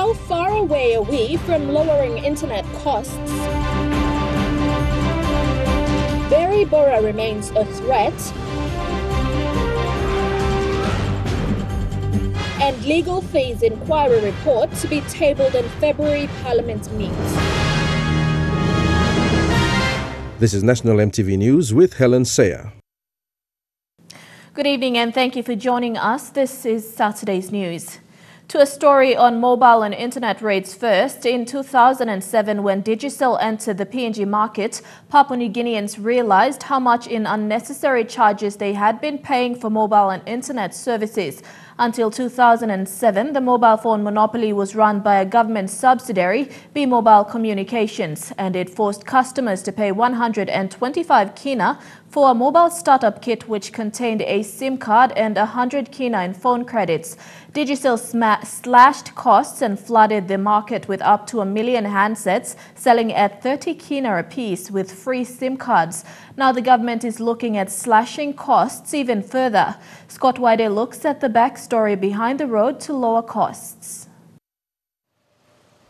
How far away are we from lowering internet costs? Very bora remains a threat. And legal fees inquiry report to be tabled in February Parliament meets. This is National EMTV News with Helen Sayer. Good evening and thank you for joining us. This is Saturday's news. To a story on mobile and internet rates first. In 2007, when Digicel entered the PNG market, Papua New Guineans realized how much in unnecessary charges they had been paying for mobile and internet services. Until 2007, the mobile phone monopoly was run by a government subsidiary, B Mobile Communications, and it forced customers to pay 125 kina for a mobile startup kit which contained a SIM card and 100 kina in phone credits. Digicel slashed costs and flooded the market with up to 1 million handsets, selling at 30 kina apiece with free SIM cards. Now the government is looking at slashing costs even further. Scott Wide looks at the backstory behind the road to lower costs.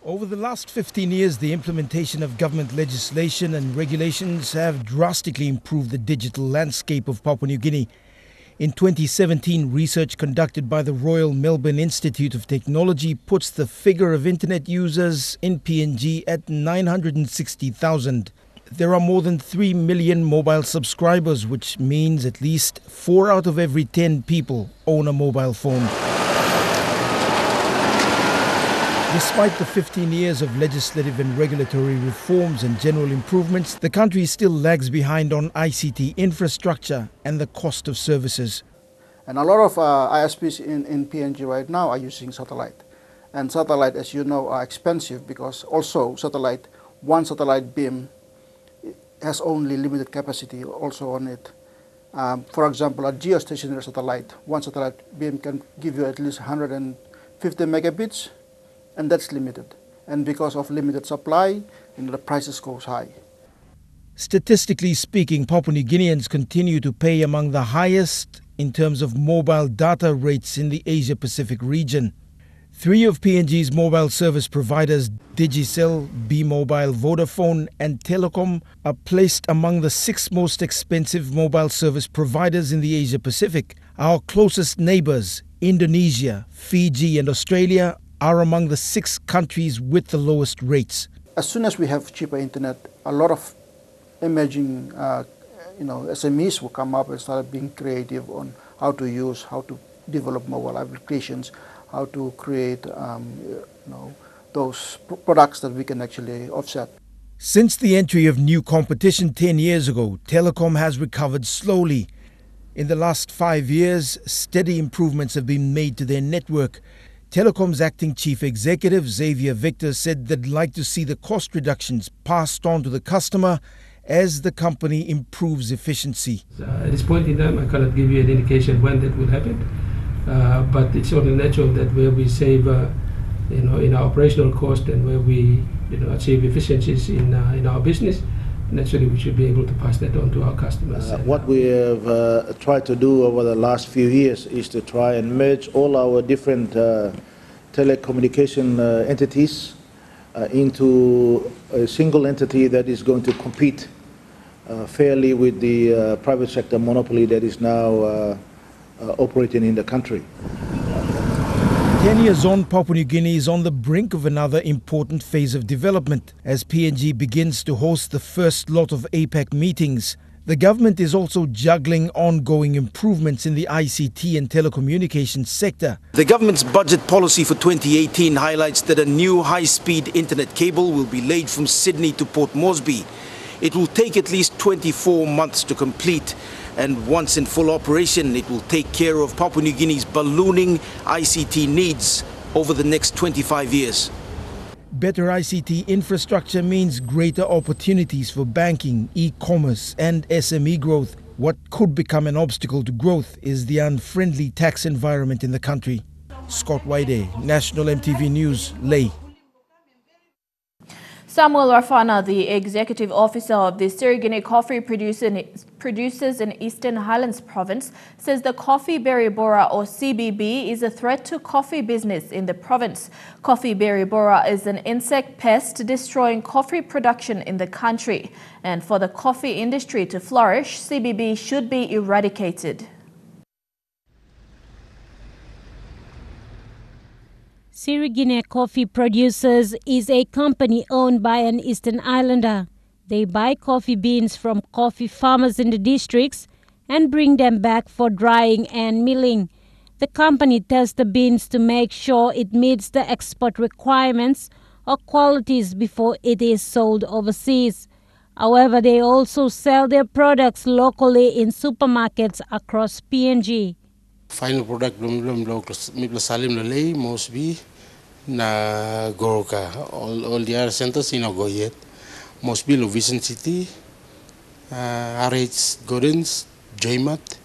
Over the last 15 years, the implementation of government legislation and regulations have drastically improved the digital landscape of Papua New Guinea. In 2017, research conducted by the Royal Melbourne Institute of Technology puts the figure of internet users in PNG at 960,000. There are more than 3 million mobile subscribers, which means at least 4 out of every 10 people own a mobile phone. Despite the 15 years of legislative and regulatory reforms and general improvements, the country still lags behind on ICT infrastructure and the cost of services. And a lot of ISPs in PNG right now are using satellite. And satellite, as you know, are expensive because also one satellite beam has only limited capacity also on it. For example, a geostationary satellite, one satellite beam can give you at least 150 megabits. And that's limited. And because of limited supply, the prices goes high. Statistically speaking, Papua New Guineans continue to pay among the highest in terms of mobile data rates in the Asia-Pacific region. 3 of PNG's mobile service providers, Digicel, B Mobile, Vodafone and Telecom, are placed among the 6 most expensive mobile service providers in the Asia-Pacific. Our closest neighbors, Indonesia, Fiji and Australia, are among the 6 countries with the lowest rates. As soon as we have cheaper internet, a lot of emerging SMEs will come up and start being creative on how to develop mobile applications, how to create those products that we can actually offset. Since the entry of new competition 10 years ago, Telecom has recovered slowly. In the last 5 years, steady improvements have been made to their network. Telecom's acting chief executive, Xavier Victor, said they'd like to see the cost reductions passed on to the customer as the company improves efficiency. At this point in time, I cannot give you an indication when that will happen, but it's only natural that where we save, in our operational cost and where we, achieve efficiencies in our business, naturally we should be able to pass that on to our customers. What we have tried to do over the last few years is to try and merge all our different telecommunication entities into a single entity that is going to compete fairly with the private sector monopoly that is now operating in the country. 10 years on, Papua New Guinea is on the brink of another important phase of development as PNG begins to host the first lot of APEC meetings. The government is also juggling ongoing improvements in the ICT and telecommunications sector. The government's budget policy for 2018 highlights that a new high-speed internet cable will be laid from Sydney to Port Moresby. It will take at least 24 months to complete, and once in full operation, it will take care of Papua New Guinea's ballooning ICT needs over the next 25 years. Better ICT infrastructure means greater opportunities for banking, e-commerce and SME growth. What could become an obstacle to growth is the unfriendly tax environment in the country. Scott Wide, National EMTV News, Lae. Samuel Rafana, the executive officer of the Sirigini Coffee producers in Eastern Highlands Province says the coffee berry bora or CBB is a threat to coffee business in the province. Coffee berry bora is an insect pest destroying coffee production in the country. And for the coffee industry to flourish, CBB should be eradicated. Sirigine Coffee Producers is a company owned by an Eastern Islander. They buy coffee beans from coffee farmers in the districts and bring them back for drying and milling. The company tests the beans to make sure it meets the export requirements or qualities before it is sold overseas. However, they also sell their products locally in supermarkets across PNG. Final product belum salim lelei mostly na Goroka. All the other centers in go yet. Mostly lo Vision City, RH Gordons, Jaymat,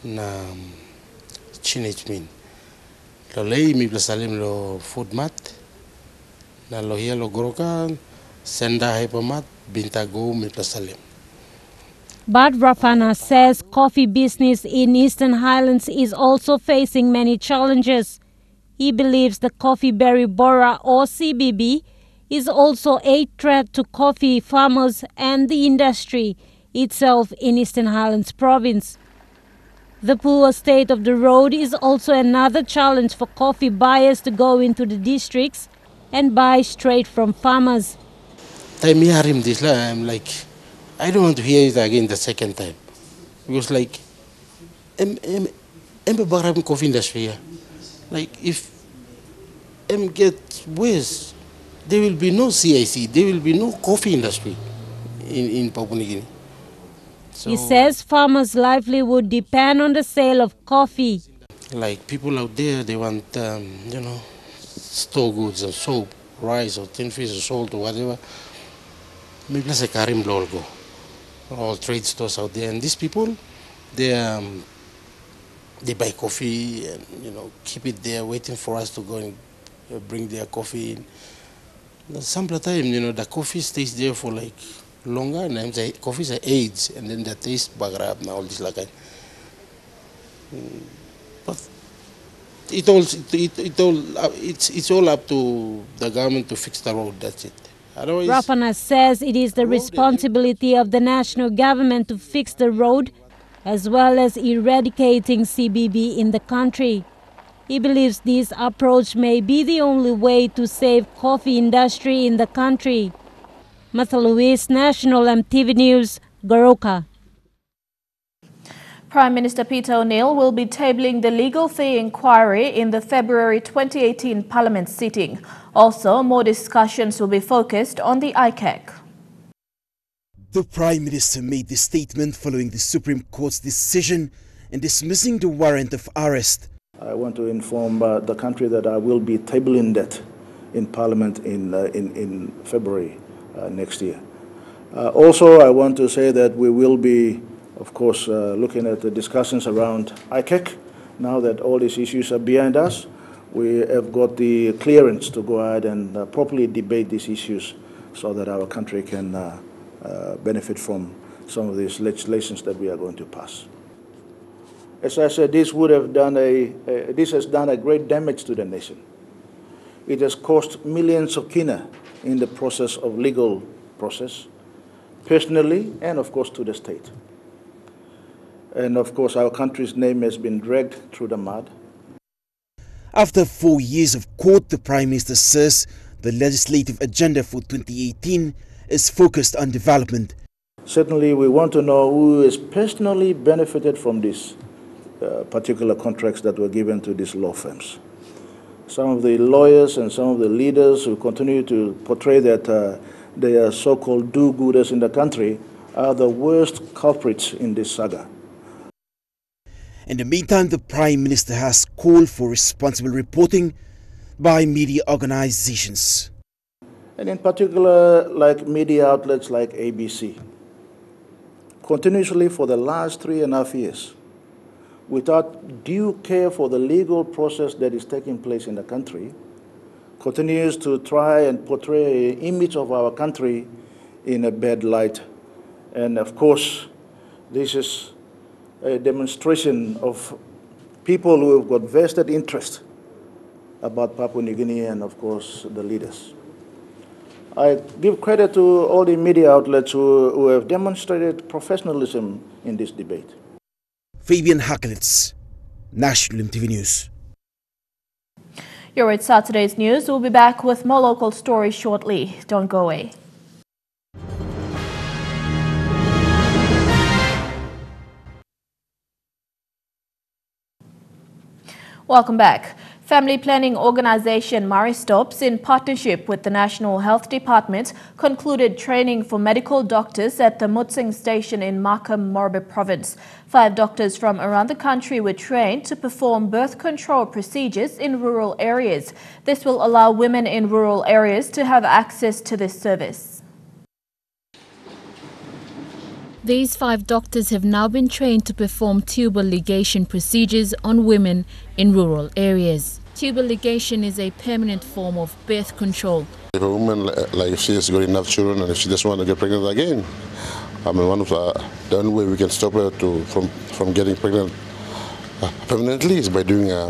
na Chinechmin. Lo lei mi salim lo food mat, na lo here lo Goroka, Senda Hypermat, Bintago mi salim. But Rafana says coffee business in Eastern Highlands is also facing many challenges. He believes the coffee berry bora or CBB is also a threat to coffee farmers and the industry itself in Eastern Highlands Province. The poor state of the road is also another challenge for coffee buyers to go into the districts and buy straight from farmers. I'm like, I don't want to hear it again the second time. Because like, I'm a coffee industry. Like if get worse, there will be no CIC, there will be no coffee industry in Papua New Guinea. So, he says farmers' livelihood depend on the sale of coffee. Like people out there, they want, store goods and soap, rice or tin fish or salt or whatever. Maybe let's say Karim Lolgo. All trade stores out there, and these people, they buy coffee and keep it there, waiting for us to go and bring their coffee in. Some of the time, the coffee stays there for like longer, and the coffees are aged, and then the taste bagrab and all this like that. But it's all up to the government to fix the road. That's it. Rafana says it is the responsibility of the national government to fix the road as well as eradicating CBB in the country. He believes this approach may be the only way to save coffee industry in the country. Martha Louise, National EMTV News, Goroka. Prime Minister Peter O'Neill will be tabling the legal fee inquiry in the February 2018 Parliament sitting. Also, more discussions will be focused on the ICAC. The Prime Minister made this statement following the Supreme Court's decision in dismissing the warrant of arrest. I want to inform the country that I will be tabling that in Parliament in February next year. Also, I want to say that we will be, of course, looking at the discussions around ICAC. Now that all these issues are behind us, we have got the clearance to go ahead and properly debate these issues so that our country can benefit from some of these legislations that we are going to pass. As I said, this has done a great damage to the nation. It has cost millions of kina in the process of legal process, personally and of course to the state. And of course our country's name has been dragged through the mud. After 4 years of court, the Prime Minister says the legislative agenda for 2018 is focused on development. Certainly we want to know who has personally benefited from these particular contracts that were given to these law firms. Some of the lawyers and some of the leaders who continue to portray that they are so-called do-gooders in the country are the worst culprits in this saga. In the meantime, the Prime Minister has called for responsible reporting by media organizations. And in particular, like media outlets like ABC, continuously for the last 3.5 years, without due care for the legal process that is taking place in the country, continues to try and portray an image of our country in a bad light. And of course, This is a demonstration of people who have got vested interest about Papua New Guinea and, of course, the leaders. I give credit to all the media outlets who have demonstrated professionalism in this debate. Fabian Hakelitz, National EMTV News. You're at Saturday's News. We'll be back with more local stories shortly. Don't go away. Welcome back. Family planning organization Marie Stopes, in partnership with the National Health Department, concluded training for medical doctors at the Mutsing station in Markham, Rugby Province. 5 doctors from around the country were trained to perform birth control procedures in rural areas. This will allow women in rural areas to have access to this service. These 5 doctors have now been trained to perform tubal ligation procedures on women in rural areas. Tubal ligation is a permanent form of birth control. If a woman, like if she has got enough children and if she doesn't want to get pregnant again, I mean, one of the only way we can stop her from getting pregnant permanently is by doing a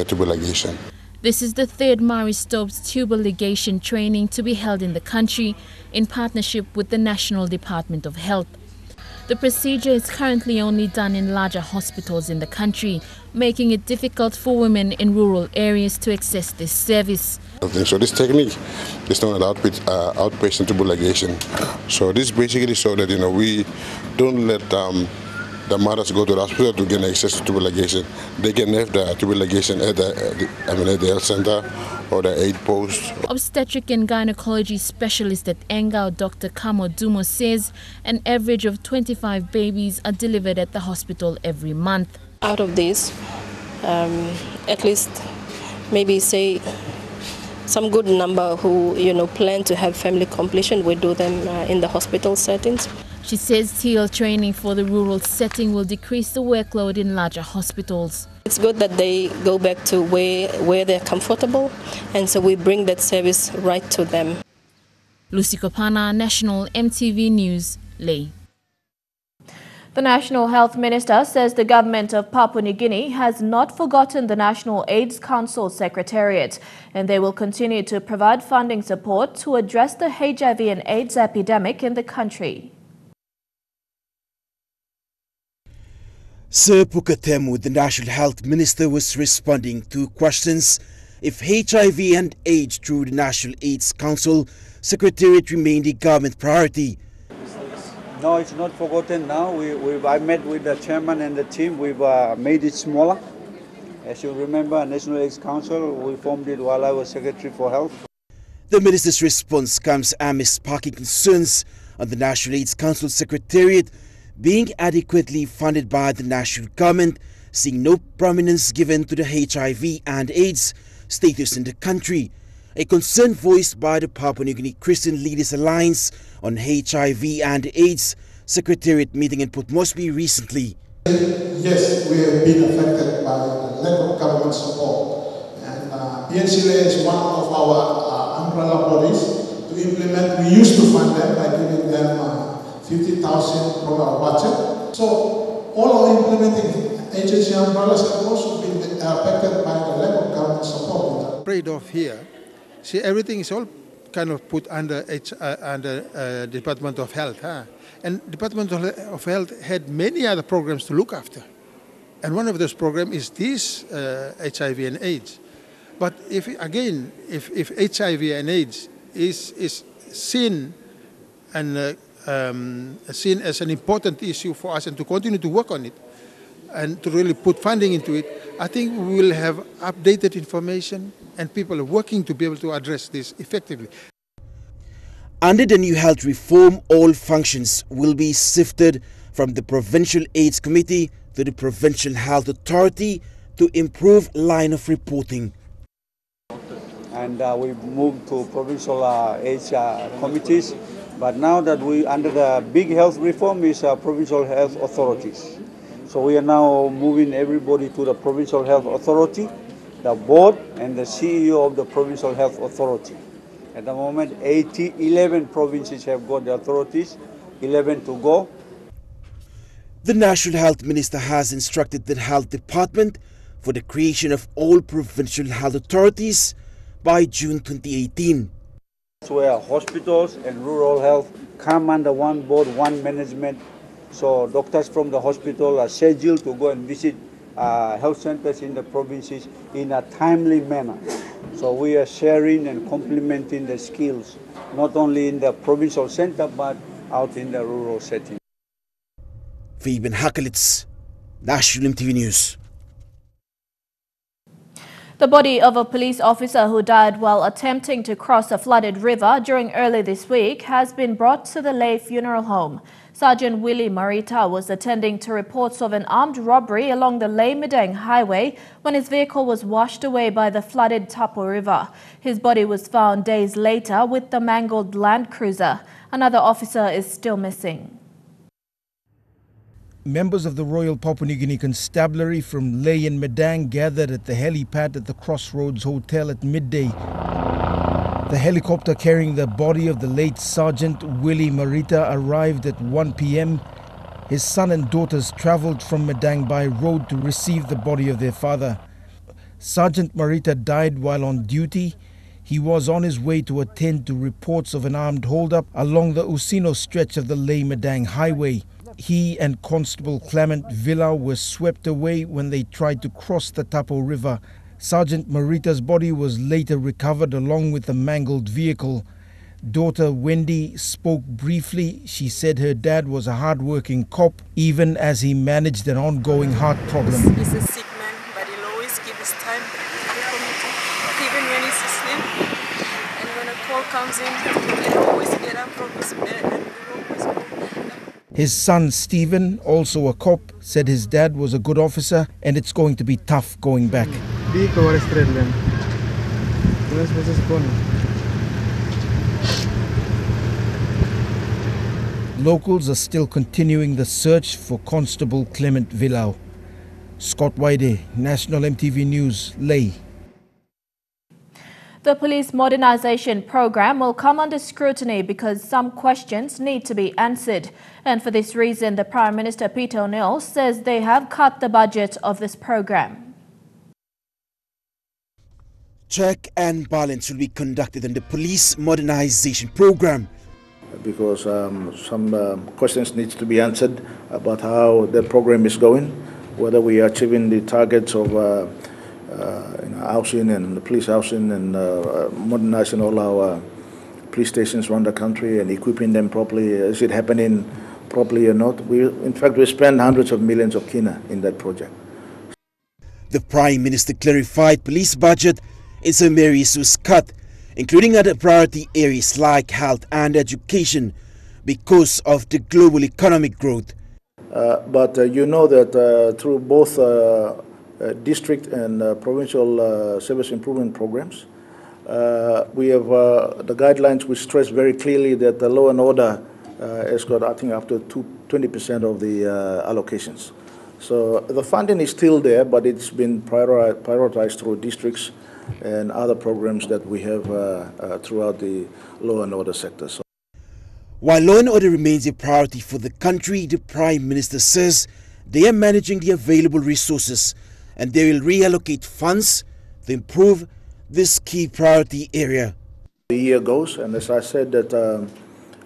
tubal ligation. This is the 3rd Marie Stopes tubal ligation training to be held in the country in partnership with the National Department of Health. The procedure is currently only done in larger hospitals in the country, making it difficult for women in rural areas to access this service. So this technique is known as outpatient tubal ligation. So this basically so that we don't let the mothers go to the hospital to get access to tubal ligation. They can have the tubal ligation at the health center or the aid post. Obstetric and gynecology specialist at Engao, Dr. Kamo Dumo, says an average of 25 babies are delivered at the hospital every month. Out of this, at least maybe say some good number who plan to have family completion, we do them in the hospital settings. She says TL training for the rural setting will decrease the workload in larger hospitals. It's good that they go back to where they're comfortable, and so we bring that service right to them. Lucy Kopana, National EMTV News, Leh. The National Health Minister says the government of Papua New Guinea has not forgotten the National AIDS Council Secretariat, and they will continue to provide funding support to address the HIV and AIDS epidemic in the country. Sir Pukatemu, the National Health Minister, was responding to questions if HIV and AIDS through the National AIDS Council Secretariat remained a government priority. No, it's not forgotten now. I met with the chairman and the team. We've made it smaller. As you remember, National AIDS Council, we formed it while I was Secretary for Health. The minister's response comes amidst sparking concerns on the National AIDS Council Secretariat being adequately funded by the national government, seeing no prominence given to the HIV and AIDS status in the country. A concern voiced by the Papua New Guinea Christian Leaders Alliance on HIV and AIDS Secretariat meeting in Port Moresby recently. Yes, we have been affected by the lack of government support. And PNCLA is one of our umbrella bodies to implement. We used to fund them by giving them 50,000 from our budget. So all our implementing agency umbrellas have also been affected by the lack of government support. Trade-off here. See, everything is all kind of put under Department of Health. And Department of Health had many other programs to look after. And one of those programs is this HIV and AIDS. But if HIV and AIDS is seen and seen as an important issue for us and to continue to work on it and to really put funding into it, I think we will have updated information and people are working to be able to address this effectively. Under the new health reform, all functions will be shifted from the Provincial AIDS Committee to the Provincial Health Authority to improve line of reporting. And we moved to provincial AIDS committees. But now that we, under the big health reform, is provincial health authorities. So we are now moving everybody to the provincial health authority, the board and the CEO of the provincial health authority. At the moment, 11 provinces have got the authorities, 11 to go. The National Health Minister has instructed the Health Department for the creation of all provincial health authorities by June 2018. Where hospitals and rural health come under one board, one management. So doctors from the hospital are scheduled to go and visit health centers in the provinces in a timely manner. So we are sharing and complementing the skills, not only in the provincial center, but out in the rural setting. Fabian Hakelitz, National EMTV News. The body of a police officer who died while attempting to cross a flooded river during early this week has been brought to the Lay Funeral Home. Sergeant Willie Marita was attending to reports of an armed robbery along the Lay-Medang Highway when his vehicle was washed away by the flooded Tubal River. His body was found days later with the mangled Land Cruiser. Another officer is still missing. Members of the Royal Papua New Guinea Constabulary from Lay and Medang gathered at the helipad at the Crossroads Hotel at midday. The helicopter carrying the body of the late Sergeant Willie Marita arrived at 1 p.m. His son and daughters travelled from Medang by road to receive the body of their father. Sergeant Marita died while on duty. He was on his way to attend to reports of an armed hold-up along the Usino stretch of the Lay-Medang Highway. He and Constable Clement Villa were swept away when they tried to cross the Tubal River. Sergeant Marita's body was later recovered along with the mangled vehicle. Daughter Wendy spoke briefly. She said her dad was a hard-working cop, even as he managed an ongoing heart problem. He's a sick man, but he'll always give his time to the community, even when he's asleep. And when a call comes in, he'll always get up from his bed and he'll always go. His son Stephen, also a cop, said his dad was a good officer and it's going to be tough going back. Locals are still continuing the search for Constable Clement Villau. Scott Waide, National EMTV News, Lay. The police modernization program will come under scrutiny because some questions need to be answered. And for this reason, the Prime Minister Peter O'Neill says they have cut the budget of this program. Check and balance will be conducted in the police modernization program. Because some questions need to be answered about how the program is going, whether we are achieving the targets of housing and the police housing and modernizing all our police stations around the country and equipping them properly. Is it happening properly or not? In fact, we spend hundreds of millions of kina in that project. The Prime Minister clarified police budget in some areas was cut, including other priority areas like health and education, because of the global economic growth. But you know that through both district and provincial service improvement programs, we have the guidelines which stress very clearly that the law and order has got, I think, up to 20% of the allocations. So the funding is still there, but it's been prioritized through districts and other programs that we have throughout the law and order sector. So, while law and order remains a priority for the country, the Prime Minister says they are managing the available resources and they will reallocate funds to improve this key priority area. The year goes, and as I said, that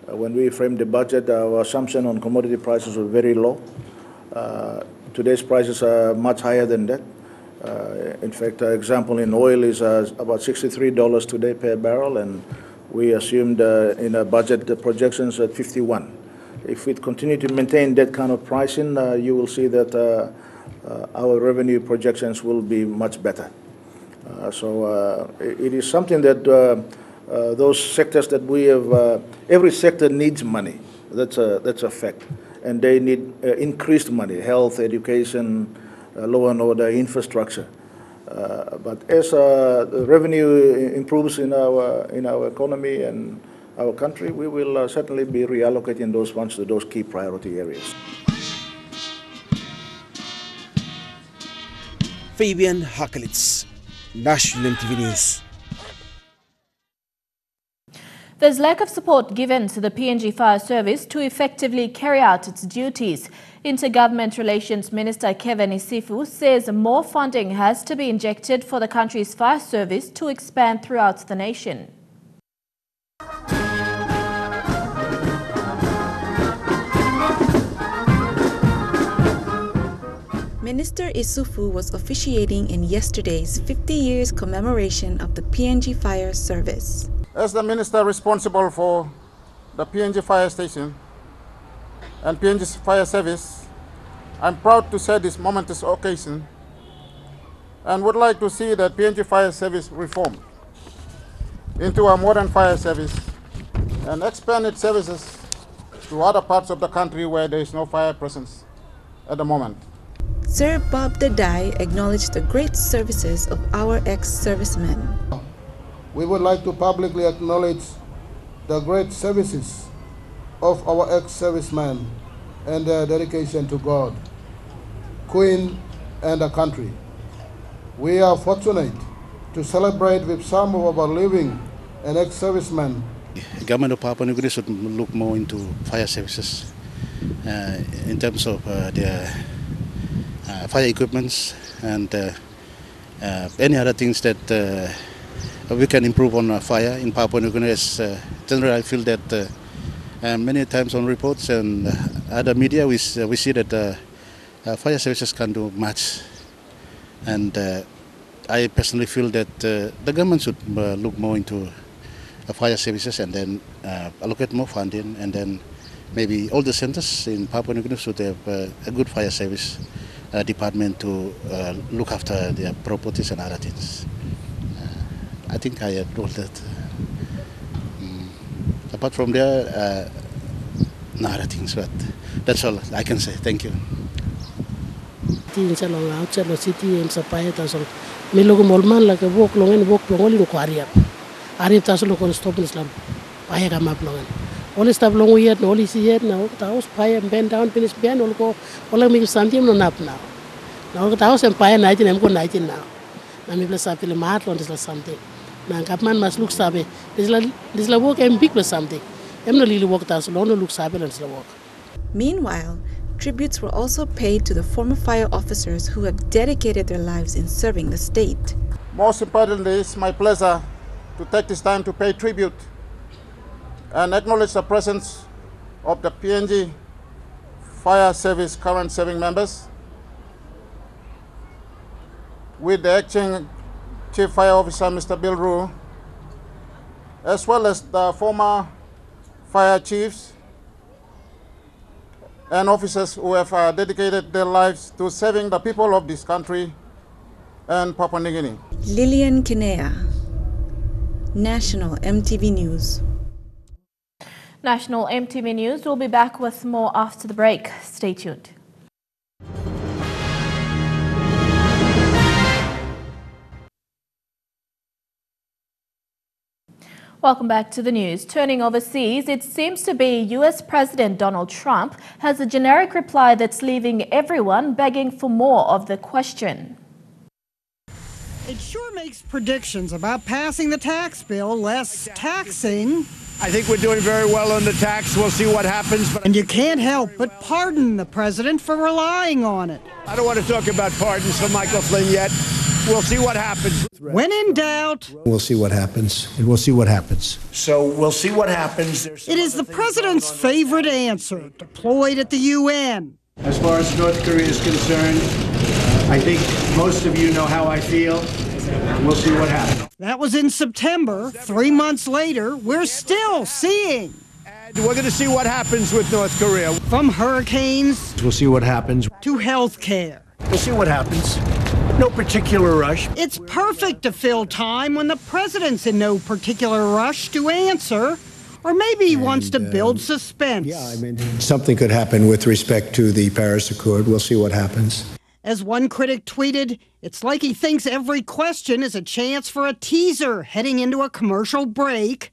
when we framed the budget, our assumption on commodity prices were very low. Today's prices are much higher than that. In fact, example in oil is about $63 today per barrel, and we assumed in our budget the projections at 51. If we continue to maintain that kind of pricing, you will see that our revenue projections will be much better. So it is something that those sectors that we have, every sector needs money. That's a fact, and they need increased money: health, education, law and order, infrastructure. But as the revenue improves in our economy and our country, we will certainly be reallocating those funds to those key priority areas. Fabian Hakelitz, National EMTV News. There's lack of support given to the PNG Fire Service to effectively carry out its duties. Intergovernment Relations Minister Kevin Isifu says more funding has to be injected for the country's fire service to expand throughout the nation. Minister Isufu was officiating in yesterday's 50 years commemoration of the PNG Fire Service. As the minister responsible for the PNG Fire Station and PNG Fire Service, I'm proud to say this momentous occasion and would like to see that PNG Fire Service reformed into a modern fire service and expand its services to other parts of the country where there is no fire presence at the moment. Sir Bob Dadai acknowledged the great services of our ex-servicemen. We would like to publicly acknowledge the great services of our ex-servicemen and their dedication to God, Queen, and the country. We are fortunate to celebrate with some of our living and ex-servicemen. The government of Papua New Guinea should look more into fire services in terms of their fire equipments and any other things that we can improve on fire in Papua New Guinea. Generally, I feel that many times on reports and other media, we see that fire services can do much. And I personally feel that the government should look more into fire services and then allocate more funding, and then maybe all the centers in Papua New Guinea should have a good fire service department to look after their properties and other things. I think I have told that. Apart from there, no other things, but that's all I can say. Thank you. Only stop long we had, only see it now. The house pie and bend down, finish bend, all go, all make something no nap now. Now the house and pie 19 and go 19 now. Now maybe let's have a mart on this or something. Now Capman must look savvy. This la work and big plus something. I'm not really work down so long, look savvy and the work. Meanwhile, tributes were also paid to the former fire officers who have dedicated their lives in serving the state. Most importantly, it's my pleasure to take this time to pay tribute and acknowledge the presence of the PNG Fire Service current serving members, with the acting Chief Fire Officer Mr. Bill Rue, as well as the former fire chiefs and officers who have dedicated their lives to serving the people of this country and Papua New Guinea. Lillian Kinea, National EMTV News. National EMTV News will be back with more after the break. Stay tuned. Welcome back to the news. Turning overseas, it seems to be US President Donald Trump has a generic reply that's leaving everyone begging for more of the question. It sure makes predictions about passing the tax bill, less taxing. I think we're doing very well on the tax. We'll see what happens. And you can't help but pardon the president for relying on it. I don't want to talk about pardons for Michael Flynn yet. We'll see what happens. When in doubt, we'll see what happens, and we'll see what happens. So we'll see what happens. It is the president's favorite answer, deployed at the UN. As far as North Korea is concerned, I think most of you know how I feel. We'll see what happens. That was in September. 3 months later, we're still seeing. And we're going to see what happens with North Korea. From hurricanes. We'll see what happens. To health care. We'll see what happens. No particular rush. It's perfect to fill time when the president's in no particular rush to answer. Or maybe he wants to build suspense. Yeah, I mean, something could happen with respect to the Paris Accord. We'll see what happens. As one critic tweeted, it's like he thinks every question is a chance for a teaser heading into a commercial break.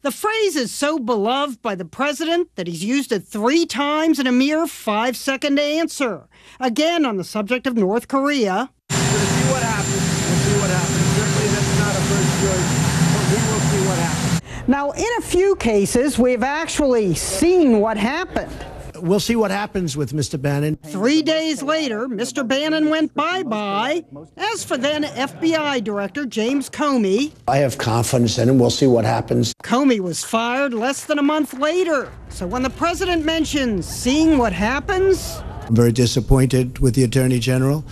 The phrase is so beloved by the president that he's used it 3 times in a mere 5-second answer. Again, on the subject of North Korea. We'll see what happens. We'll see what happens. Certainly that's not a first choice, but we will see what happens. Now, in a few cases, we've actually seen what happened. We'll see what happens with Mr. Bannon. 3 days later, Mr. Bannon went bye-bye. As for then FBI Director James Comey, I have confidence in him. We'll see what happens. Comey was fired less than a month later. So when the president mentions seeing what happens, I'm very disappointed with the Attorney General,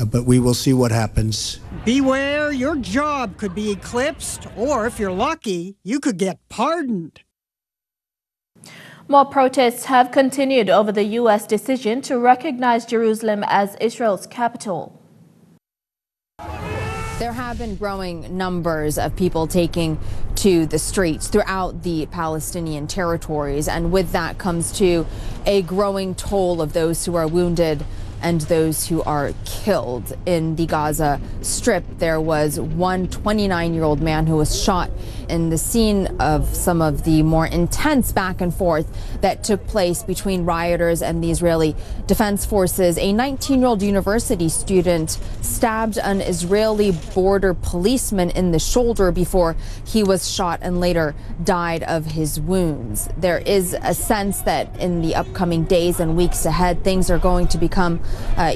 but we will see what happens. beware, your job could be eclipsed, or if you're lucky, you could get pardoned. More protests have continued over the U.S. decision to recognize Jerusalem as Israel's capital. There have been growing numbers of people taking to the streets throughout the Palestinian territories, and with that comes to a growing toll of those who are wounded and those who are killed. In the Gaza Strip, there was one 29-year-old man who was shot in the scene of some of the more intense back and forth that took place between rioters and the Israeli Defense Forces. A 19-year-old university student stabbed an Israeli border policeman in the shoulder before he was shot and later died of his wounds. There is a sense that in the upcoming days and weeks ahead, things are going to become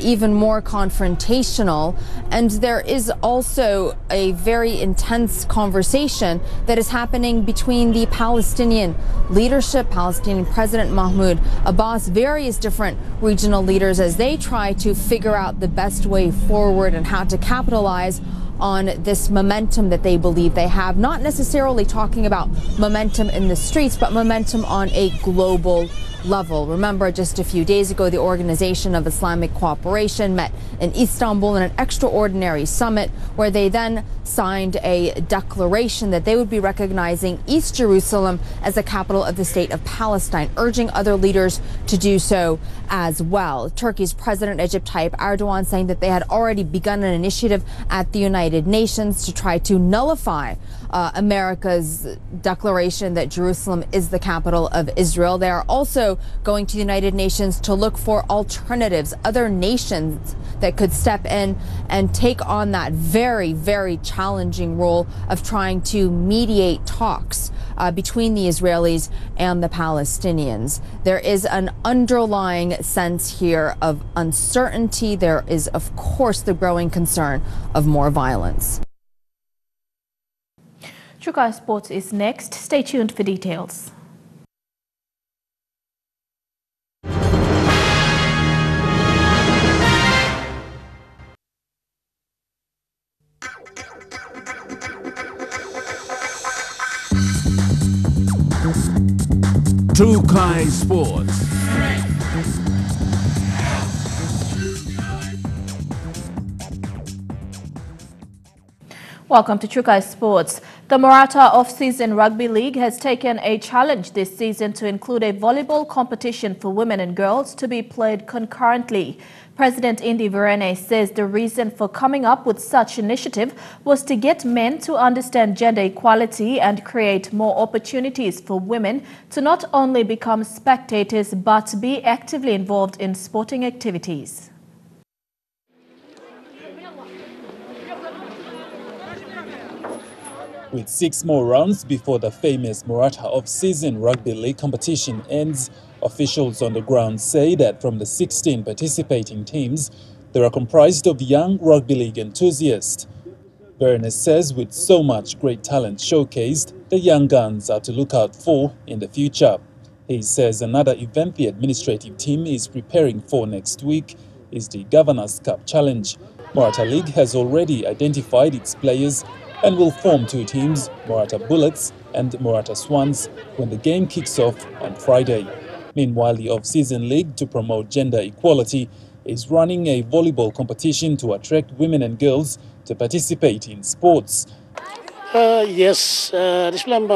even more confrontational. And there is also a very intense conversation that is happening between the Palestinian leadership, Palestinian President Mahmoud Abbas, various different regional leaders, as they try to figure out the best way forward and how to capitalize on this momentum that they believe they have, not necessarily talking about momentum in the streets, but momentum on a global level. Remember, just a few days ago, the Organization of Islamic Cooperation met in Istanbul in an extraordinary summit where they then signed a declaration that they would be recognizing East Jerusalem as the capital of the state of Palestine, urging other leaders to do so as well. Turkey's President Recep Tayyip Erdogan saying that they had already begun an initiative at the United Nations to try to nullify America's declaration that Jerusalem is the capital of Israel. They are also going to the United Nations to look for alternatives, other nations that could step in and take on that very, very challenging role of trying to mediate talks between the Israelis and the Palestinians. There is an underlying sense here of uncertainty. There is, of course, the growing concern of more violence. Trukai Sports is next. Stay tuned for details. Trukai Sports. Welcome to Trukai Sports. The Maratha Off-Season Rugby League has taken a challenge this season to include a volleyball competition for women and girls to be played concurrently. President Indi Virene says the reason for coming up with such initiative was to get men to understand gender equality and create more opportunities for women to not only become spectators but be actively involved in sporting activities. With 6 more rounds before the famous Maratha Off-Season Rugby League competition ends, officials on the ground say that from the 16 participating teams, they are comprised of young rugby league enthusiasts. Bernes says with so much great talent showcased, the young guns are to look out for in the future. He says another event the administrative team is preparing for next week is the Governors' Cup Challenge. Maratha League has already identified its players and will form 2 teams, Maratha Bullets and Maratha Swans, when the game kicks off on Friday. Meanwhile, the Off-Season League, to promote gender equality, is running a volleyball competition to attract women and girls to participate in sports. Yes, this plan,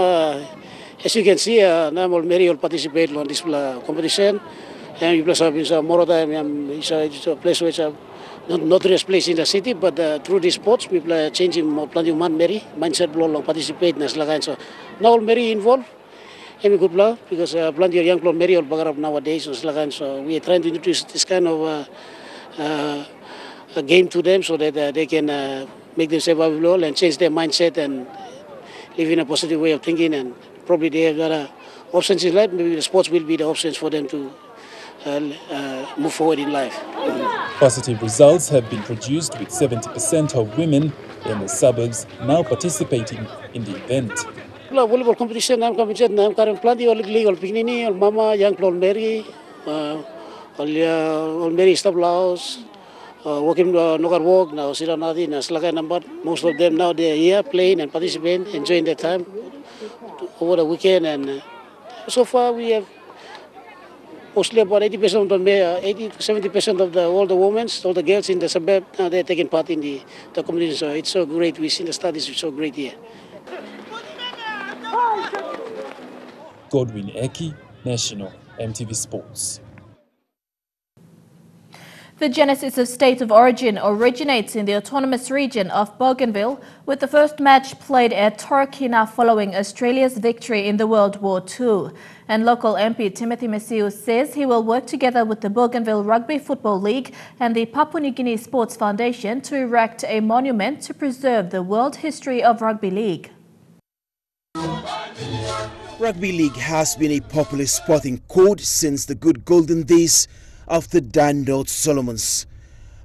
as you can see, Namal Mary will participate in this competition. And plus, Maratha is a place which not the place in the city, but through the sports, people are changing plenty of Mary mindset blow participate in so now Mary involved. And good plan because plenty of young people Mary will nowadays so we are trying to introduce this kind of a game to them so that they can make themselves available and change their mindset and live in a positive way of thinking, and probably they have got options in life. Maybe the sports will be the options for them to move forward in life. Positive results have been produced with 70% of women in the suburbs now participating in the event. Volleyball competition, I'm current plenty of legal picnic, mama, young Mary, Marie Stopes walking Nogar walk now, Siranadi, Naslaka number. Most of them now they are here playing and participating, enjoying their time over the weekend, and so far we have mostly about 80% of the 80 to 70% of all the women, all the girls in the suburb, they're taking part in the competition. So it's so great. We see the studies, it's so great here. Godwin Eki, National, EMTV Sports. The genesis of state of origin originates in the autonomous region of Bougainville, with the first match played at Torquay following Australia's victory in the World War II. And local MP Timothy Messiu says he will work together with the Bougainville Rugby Football League and the Papua New Guinea Sports Foundation to erect a monument to preserve the world history of rugby league. Rugby league has been a popular sporting code since the good golden days of the Dan Solomons.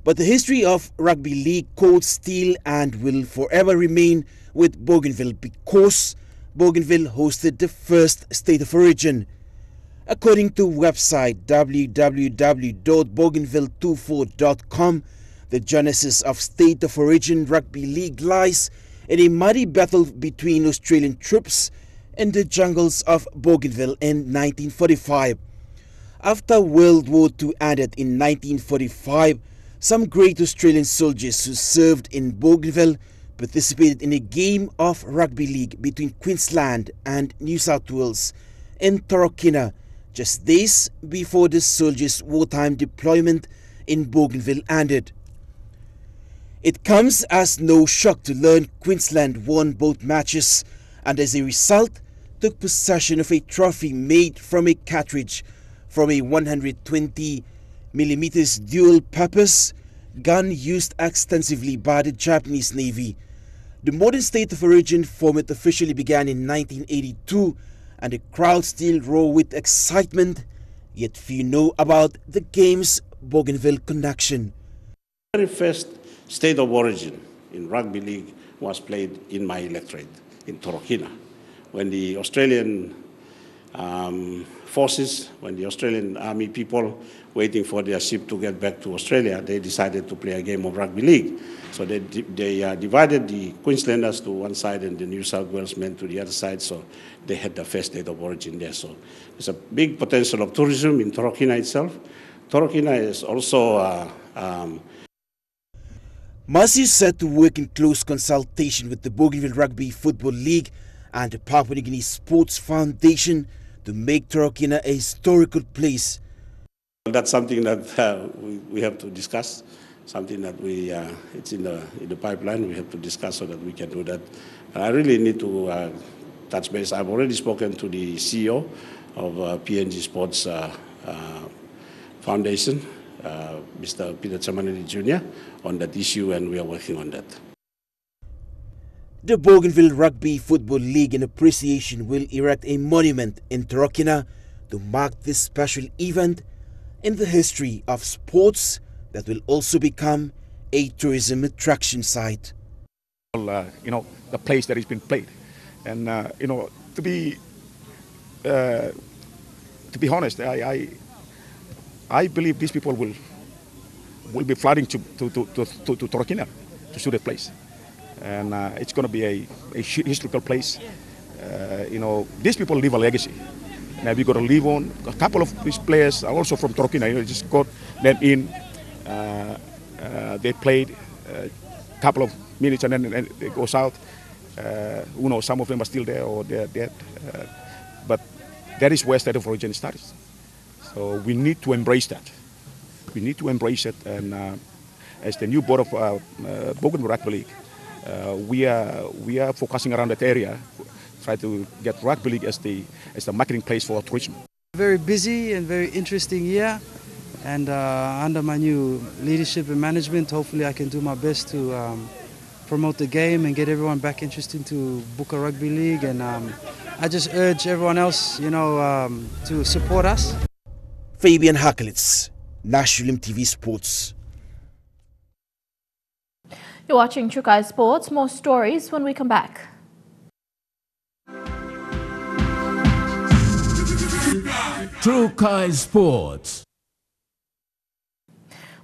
But the history of rugby league codes still and will forever remain with Bougainville because Bougainville hosted the first state of origin. According to website www.bougainville24.com, the genesis of state of origin rugby league lies in a muddy battle between Australian troops in the jungles of Bougainville in 1945. After World War II ended in 1945, some great Australian soldiers who served in Bougainville participated in a game of rugby league between Queensland and New South Wales in Torquay, just days before the soldiers' wartime deployment in Bougainville ended. It comes as no shock to learn Queensland won both matches and as a result took possession of a trophy made from a cartridge from a 120mm dual-purpose gun used extensively by the Japanese Navy. The modern state of origin format officially began in 1982 and the crowd still roar with excitement, yet few know about the game's Bougainville connection. The very first state of origin in rugby league was played in my electorate in Torquay, when the Australian forces, when the Australian army people waiting for their ship to get back to Australia, they decided to play a game of rugby league. So they divided the Queenslanders to one side and the New South Wales men to the other side, so they had the first state of origin there. So there's a big potential of tourism in Torquay itself. Torquay is also Masi is said to work in close consultation with the Bougainville Rugby Football League and the Papua New Guinea Sports Foundation to make Torquay a historical place. That's something that we have to discuss, something that it's in the pipeline. We have to discuss so that we can do that. I really need to touch base. I've already spoken to the CEO of PNG Sports Foundation, Mr. Peter Chamanidi Jr., on that issue, and we are working on that. The Bougainville Rugby Football League in appreciation will erect a monument in Torquay to mark this special event in the history of sports that will also become a tourism attraction site. The place that has been played, and to be honest, I believe these people will be flooding to Torquay to see the place, and it's going to be a historical place. These people leave a legacy. Now we got to live on. A couple of these players are also from Torquay. Just got them in. They played a couple of minutes and then they go south. Some of them are still there or they're dead. But that is where state of origin starts. So we need to embrace that. We need to embrace it. And as the new board of Bougainville Rugby League, we are focusing around that area, try to get rugby league as the marketing place for tourism. Very busy and very interesting year, and under my new leadership and management, hopefully I can do my best to promote the game and get everyone back interested to book a rugby league. And I just urge everyone else, to support us. Fabian Hakelitz, National EMTV Sports. You're watching Chukai Sports. More stories when we come back. Chukai Sports.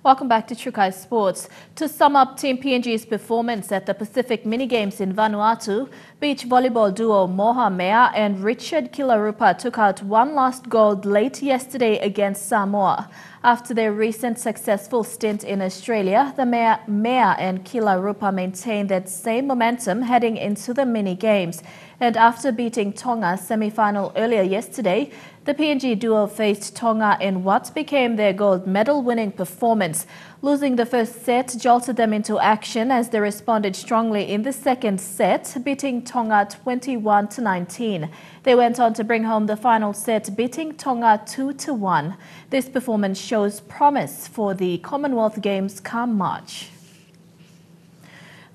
Welcome back to Chukai Sports. To sum up Team PNG's performance at the Pacific Mini-Games in Vanuatu, beach volleyball duo Moha Mea and Richard Kilarupa took out one last gold late yesterday against Samoa. After their recent successful stint in Australia, the Mea and Kilarupa maintained that same momentum heading into the Mini-Games. And after beating Tonga semi-final earlier yesterday, the PNG duo faced Tonga in what became their gold medal-winning performance. Losing the first set jolted them into action as they responded strongly in the second set, beating Tonga 21-19. They went on to bring home the final set, beating Tonga 2-1. This performance shows promise for the Commonwealth Games come March.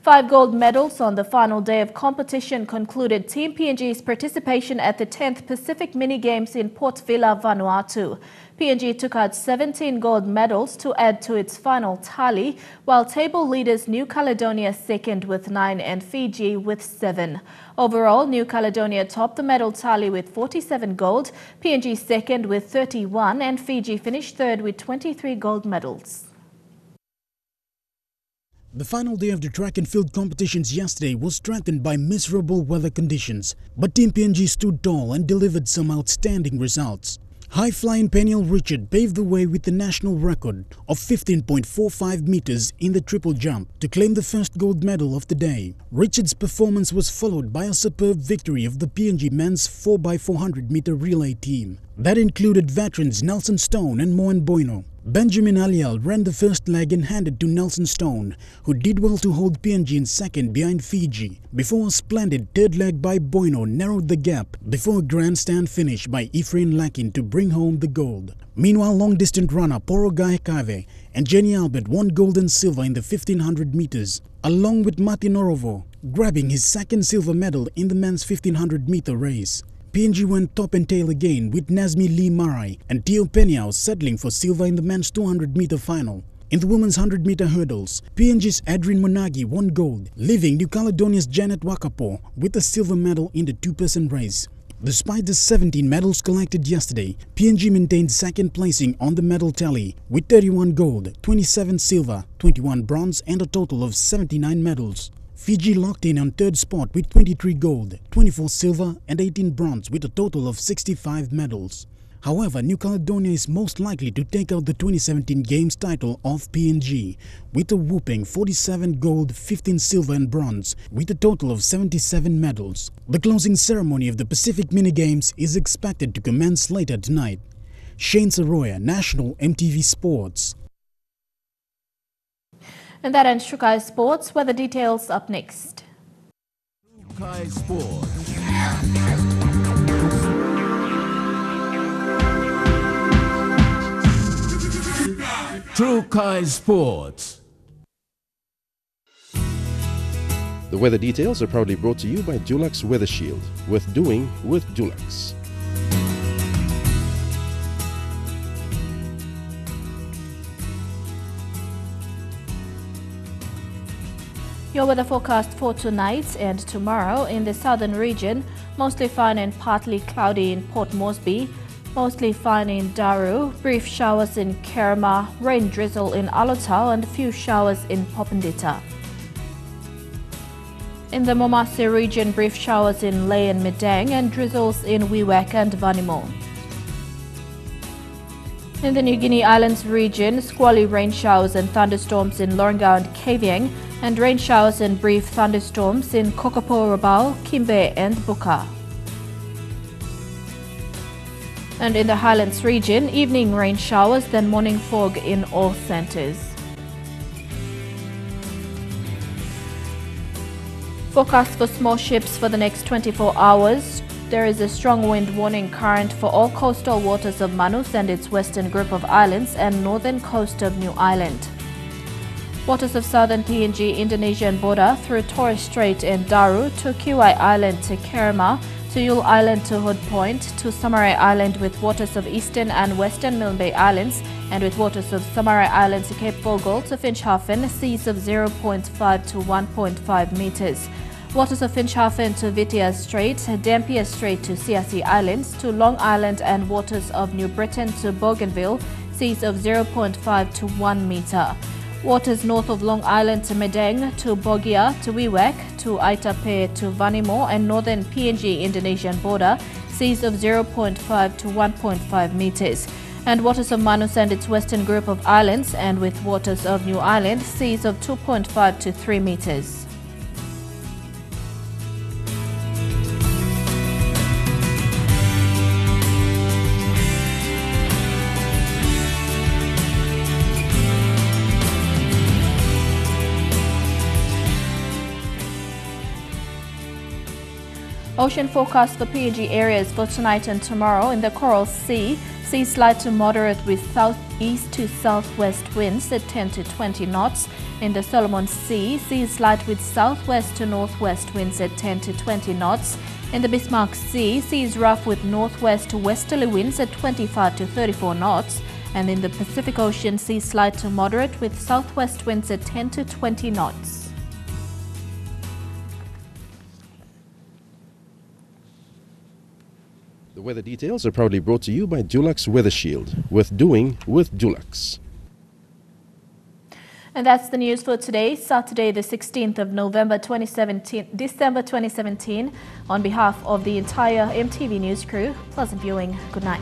5 gold medals on the final day of competition concluded Team PNG's participation at the 10th Pacific Mini-Games in Port Vila, Vanuatu. PNG took out 17 gold medals to add to its final tally, while table leaders New Caledonia second with 9 and Fiji with 7. Overall, New Caledonia topped the medal tally with 47 gold, PNG second with 31, and Fiji finished third with 23 gold medals. The final day of the track and field competitions yesterday was strengthened by miserable weather conditions, but Team PNG stood tall and delivered some outstanding results. High-flying Peniel Richard paved the way with the national record of 15.45 meters in the triple jump to claim the first gold medal of the day. Richard's performance was followed by a superb victory of the PNG men's 4x400 meter relay team. That included veterans Nelson Stone and Moen Boino. Benjamin Aliel ran the first leg and handed to Nelson Stone, who did well to hold PNG in second behind Fiji, before a splendid third leg by Boino narrowed the gap before a grandstand finish by Ephraim Lakin to bring home the gold. Meanwhile, long-distance runner Poro Gaekave and Jenny Albert won gold and silver in the 1500 meters, along with Martin Orovo, grabbing his second silver medal in the men's 1500 meter race. PNG went top and tail again with Nazmi Lee Marai and Teo Penyao settling for silver in the men's 200 meter final. In the women's 100 meter hurdles, PNG's Adrian Monagi won gold, leaving New Caledonia's Janet Wakapo with a silver medal in the two-person race. Despite the 17 medals collected yesterday, PNG maintained second placing on the medal tally with 31 gold, 27 silver, 21 bronze and a total of 79 medals. Fiji locked in on third spot with 23 gold, 24 silver and 18 bronze with a total of 65 medals. However, New Caledonia is most likely to take out the 2017 Games title of PNG with a whopping 47 gold, 15 silver and bronze with a total of 77 medals. The closing ceremony of the Pacific Mini-Games is expected to commence later tonight. Shane Saroya, National EMTV Sports. And that ends Chukai Sports. Weather details up next. Chukai Sports. Chukai Sports. The weather details are proudly brought to you by Dulux Weather Shield. Worth doing with Dulux. Your weather forecast for tonight and tomorrow in the southern region: mostly fine and partly cloudy in Port Moresby, mostly fine in Daru, brief showers in Kerma, rain drizzle in Alotau and a few showers in Popondita. In the Momase region, brief showers in Lae and Medang and drizzles in Wewak and Vanimo. In the New Guinea Islands region, squally rain showers and thunderstorms in Lorengau and Kavieng, and rain showers and brief thunderstorms in Kokopo, Rabaul, Kimbe and Buka. And in the Highlands region, evening rain showers, then morning fog in all centres. Forecast for small ships for the next 24 hours. There is a strong wind warning current for all coastal waters of Manus and its western group of islands and northern coast of New Ireland. Waters of southern PNG Indonesian border through Torres Strait and Daru to Kiwai Island to Kerma, to Yule Island to Hood Point, to Samarai Island with waters of eastern and western Milne Bay Islands, and with waters of Samarai Island to Cape Vogel to Finschhafen, seas of 0.5 to 1.5 meters. Waters of Finschhafen to Vitia Strait, Dampier Strait to Siasi Islands, to Long Island, and waters of New Britain to Bougainville, seas of 0.5 to 1 meter. Waters north of Long Island to Medang, to Bogia, to Wewak, to Aitape, to Vanimo, and northern PNG Indonesian border, seas of 0.5 to 1.5 meters. And waters of Manus and its western group of islands, and with waters of New Island, seas of 2.5 to 3 meters. Ocean forecast for PNG areas for tonight and tomorrow. In the Coral Sea, seas light to moderate with southeast to southwest winds at 10 to 20 knots. In the Solomon Sea, seas light with southwest to northwest winds at 10 to 20 knots. In the Bismarck Sea, seas rough with northwest to westerly winds at 25 to 34 knots. And in the Pacific Ocean, seas light to moderate with southwest winds at 10 to 20 knots. The weather details are proudly brought to you by Dulux Weather Shield. Worth doing with Dulux. And that's the news for today, Saturday the 16th of November 2017, December 2017. On behalf of the entire EMTV News crew, pleasant viewing. Good night.